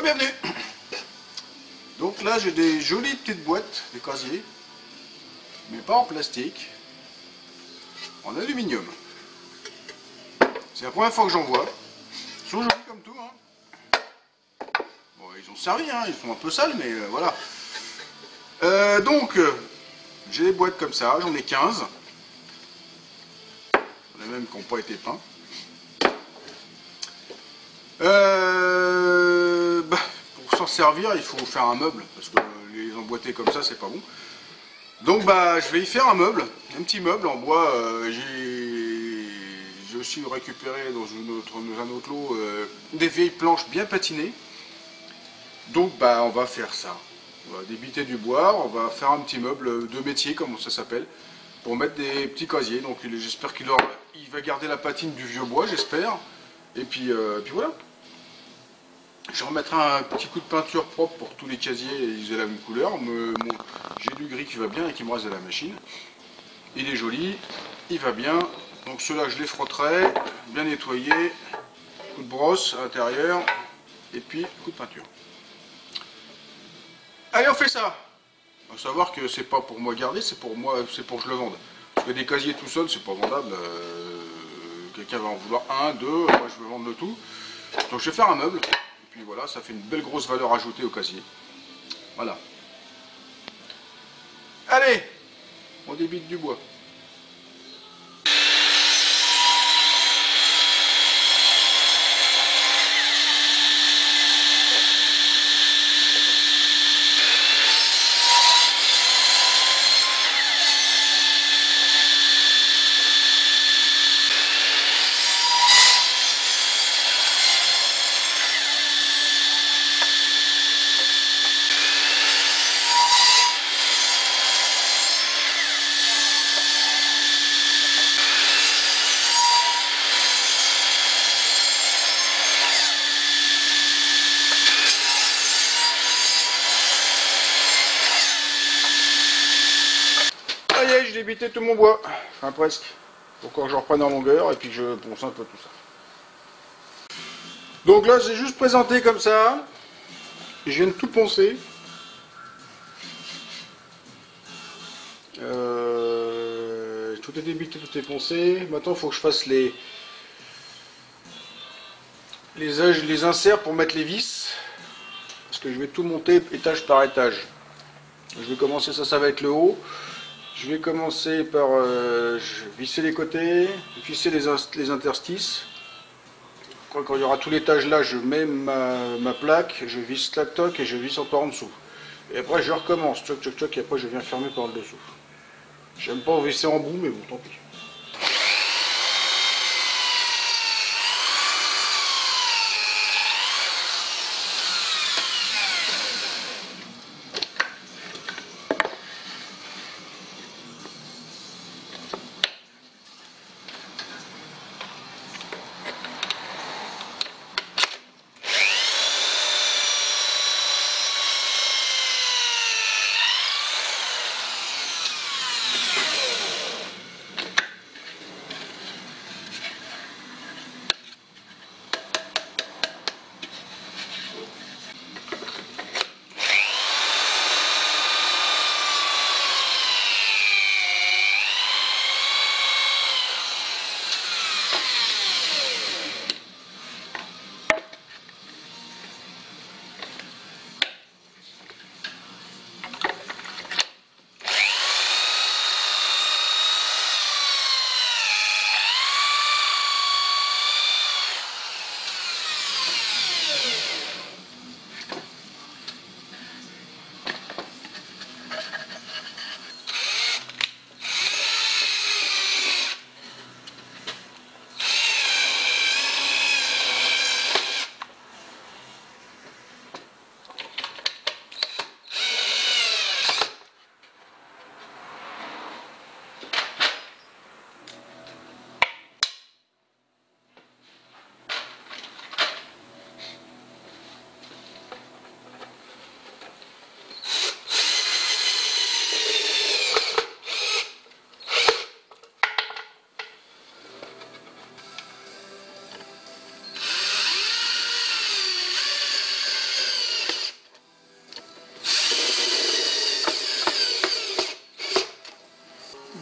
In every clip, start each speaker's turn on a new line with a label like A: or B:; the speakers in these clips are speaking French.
A: bienvenue. Donc là j'ai des jolies petites boîtes, des casiers, mais pas en plastique, en aluminium. C'est la première fois que j'en vois. Ils sont jolis comme tout, hein. Bon, ils ont servi, hein, ils sont un peu sales, mais voilà. Donc, j'ai des boîtes comme ça, j'en ai 15. J'en ai même qui n'ont pas été peints. Pour s'en servir, il faut faire un meuble, parce que les emboîter comme ça, c'est pas bon. Donc, je vais y faire un meuble, un petit meuble en bois. J'ai aussi récupéré dans un autre lot des vieilles planches bien patinées. Donc, on va faire ça. On va débiter du bois, on va faire un petit meuble de métier, comme ça s'appelle, pour mettre des petits casiers. Donc, j'espère qu'il va garder la patine du vieux bois, j'espère. Et puis voilà. Je remettrai un petit coup de peinture propre pour tous les casiers, ils aient la même couleur. J'ai du gris qui va bien et qui me reste de la machine. Il est joli, il va bien. Donc ceux-là je les frotterai, bien nettoyés. Coup de brosse à l'intérieur. Et puis coup de peinture. Allez, on fait ça. Il faut savoir que c'est pas pour moi garder, c'est pour moi, c'est pour que je le vende. Parce que des casiers tout seul, c'est pas vendable. Quelqu'un va en vouloir un, deux, moi je veux vendre le tout. Donc je vais faire un meuble. Et puis voilà, ça fait une belle grosse valeur ajoutée au casier. Voilà. Allez, on débite du bois. Ça y est, j'ai débité tout mon bois. Enfin presque. Faut encore que je reprenne en longueur et puis que je ponce un peu tout ça. Donc là, j'ai juste présenté comme ça. Je viens de tout poncer. Tout est débité, tout est poncé. Maintenant, il faut que je fasse les inserts pour mettre les vis. Parce que je vais tout monter étage par étage. Je vais commencer, ça va être le haut. Je vais commencer par visser les côtés, visser les interstices. Quand il y aura tout l'étage là, je mets ma plaque, je visse tac toc et je visse encore en dessous. Et après je recommence, tchoc tchoc tchoc, et après je viens fermer par le dessous. J'aime pas visser en bout, mais bon, tant pis.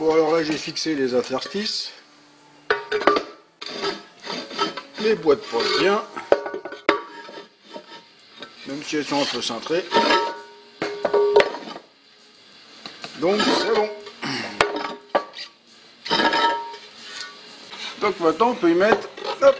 A: Bon, alors là, j'ai fixé les interstices. Les boîtes posent bien. Même si elles sont un peu cintrées. Donc, c'est bon. Donc maintenant, on peut y mettre... Hop.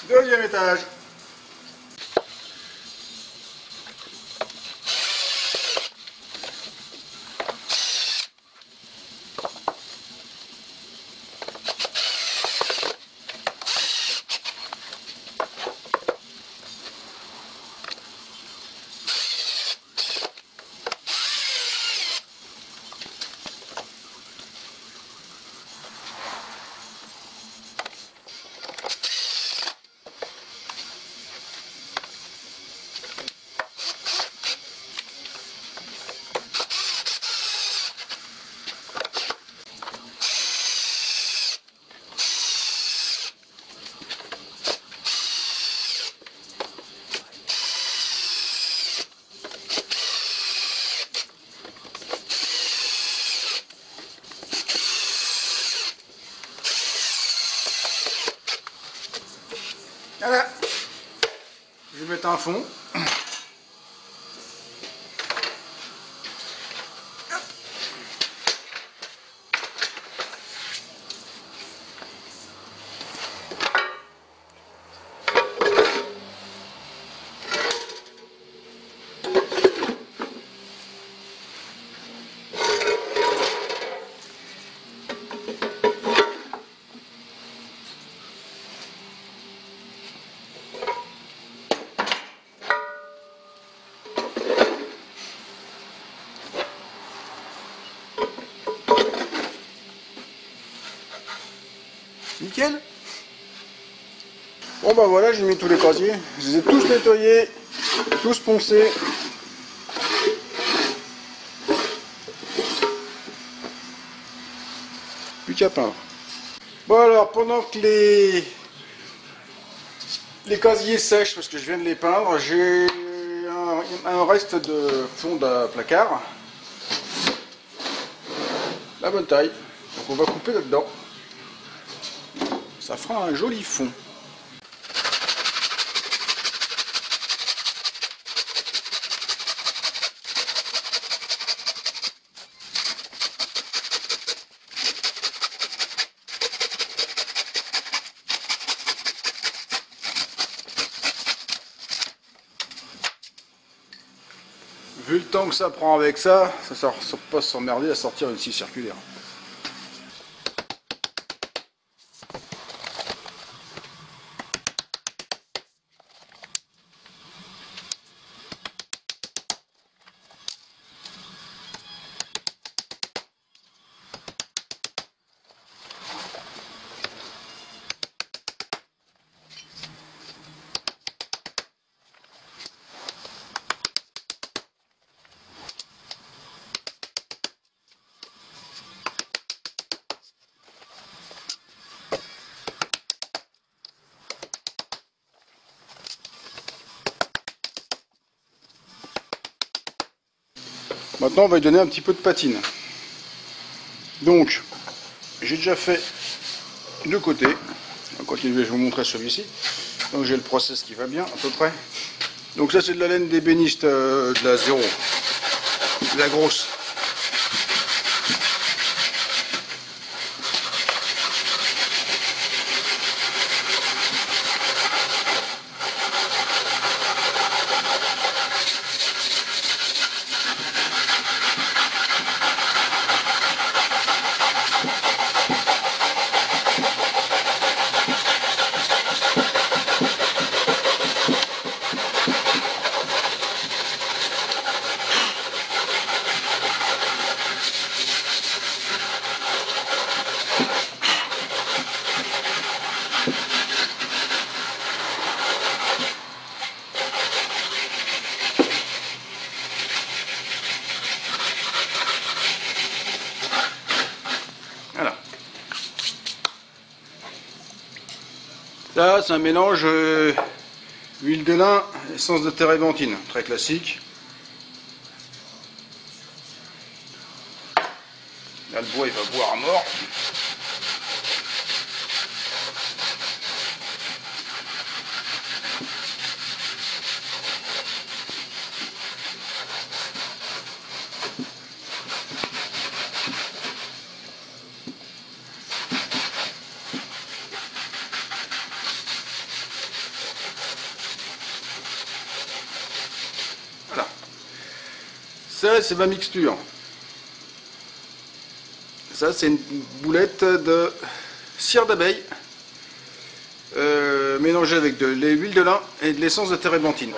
A: Deuxième étage. Voilà. Je vais mettre un fond. Nickel. Bon bah voilà, j'ai mis tous les casiers. Je les ai tous nettoyés, tous poncés. Plus qu'à peindre. Bon alors, pendant que les casiers sèchent, parce que je viens de les peindre, j'ai un reste de fond de placard. La bonne taille. Donc on va couper là-dedans. Ça fera un joli fond. Vu le temps que ça prend avec ça, ça ne sert pas s'emmerder à sortir une scie circulaire. Maintenant, on va lui donner un petit peu de patine. Donc, j'ai déjà fait deux côtés. On va continuer, je vais vous montrer celui-ci. Donc, j'ai le process qui va bien, à peu près. Donc, ça, c'est de la laine d'ébéniste de la 0. De la grosse. Voilà. Là, c'est un mélange huile de lin, essence de térébenthine, très classique. Là, le bois, il va boire à mort. Voilà. Ça, c'est ma mixture. Ça, c'est une boulette de cire d'abeille mélangée avec de l'huile de lin et de l'essence de térébenthine.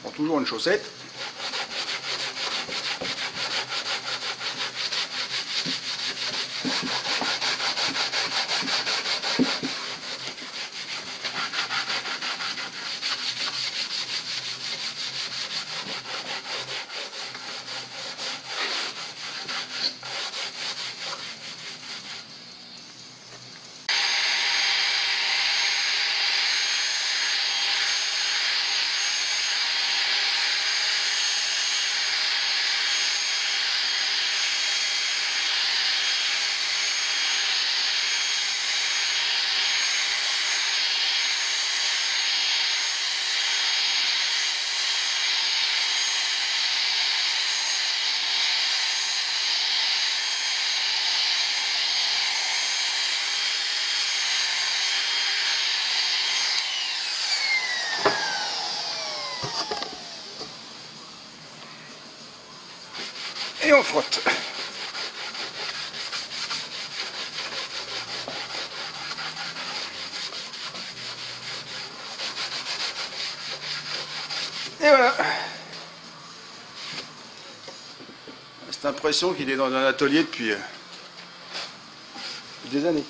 A: Bon, toujours une chaussette. Et on frotte. Et voilà. C'est l'impression qu'il est dans un atelier depuis des années.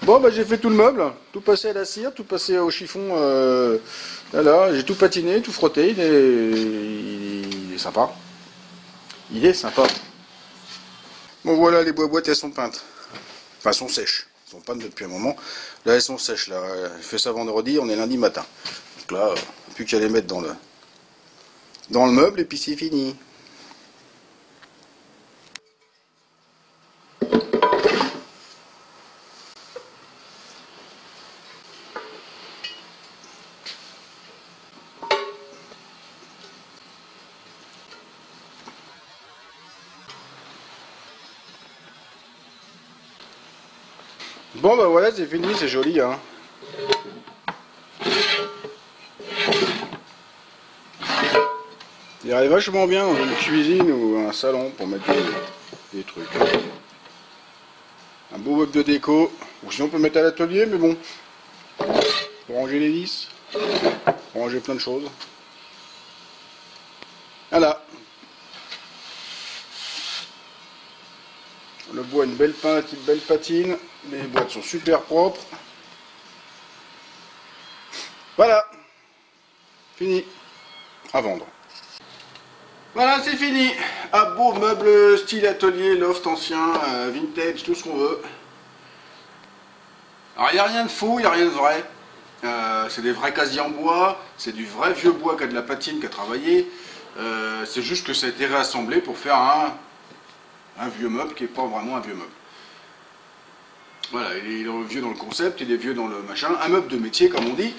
A: Bon, bah, j'ai fait tout le meuble, tout passé à la cire, tout passé au chiffon. Là, j'ai tout patiné, tout frotté. Il est sympa. Il est sympa. Bon, voilà, les boîtes, elles sont peintes. Enfin, elles sont sèches. Elles sont peintes depuis un moment. Là, elles sont sèches. Là, je fais ça vendredi, on est lundi matin. Donc là, plus qu'à les mettre dans le meuble et puis c'est fini. Bon bah voilà, c'est fini, c'est joli hein. Il irait vachement bien dans une cuisine ou un salon pour mettre des trucs. Un beau meuble de déco, ou sinon on peut mettre à l'atelier, mais bon, pour ranger les vis, pour ranger plein de choses. Voilà. Le bois a une belle patine, les boîtes sont super propres. Voilà, fini, à vendre. Voilà, c'est fini. Un beau meuble style atelier, loft ancien, vintage, tout ce qu'on veut. Alors il n'y a rien de faux, il n'y a rien de vrai. C'est des vrais casiers en bois, c'est du vrai vieux bois qui a de la patine, qui a travaillé. C'est juste que ça a été réassemblé pour faire un vieux meuble qui n'est pas vraiment un vieux meuble. Voilà, il est vieux dans le concept, il est vieux dans le machin. Un meuble de métier, comme on dit.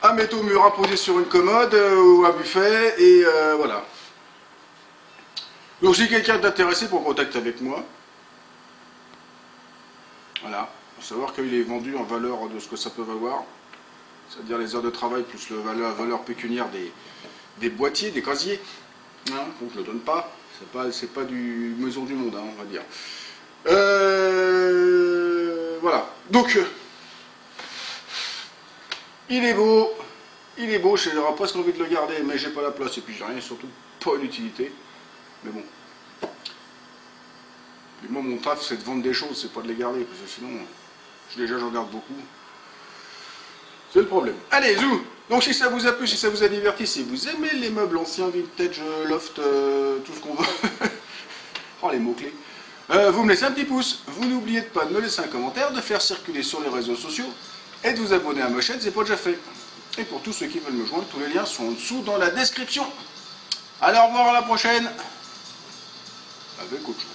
A: Un métaux mur à poser sur une commode ou un buffet, et voilà. Donc si quelqu'un est intéressé pour contact avec moi, voilà, pour savoir qu'il est vendu en valeur de ce que ça peut valoir, c'est-à-dire les heures de travail plus la valeur pécuniaire des boîtiers, des casiers. Hein, donc je ne le donne pas, c'est pas du maison du monde, hein, on va dire. Voilà, donc il est beau, j'aurais presque envie de le garder, mais j'ai pas la place et puis j'ai rien, surtout pas une utilité. Mais bon. Et moi, mon taf, c'est de vendre des choses, c'est pas de les garder, parce que sinon, déjà, j'en garde beaucoup. C'est le problème. Allez, zou! Donc, si ça vous a plu, si ça vous a diverti, si vous aimez les meubles anciens, vintage, loft, tout ce qu'on veut. Oh, les mots-clés. Vous me laissez un petit pouce. Vous n'oubliez pas de me laisser un commentaire, de faire circuler sur les réseaux sociaux et de vous abonner à ma chaîne, c'est pas déjà fait. Et pour tous ceux qui veulent me joindre, tous les liens sont en dessous dans la description. Allez, au revoir, à la prochaine. Avec autre chose.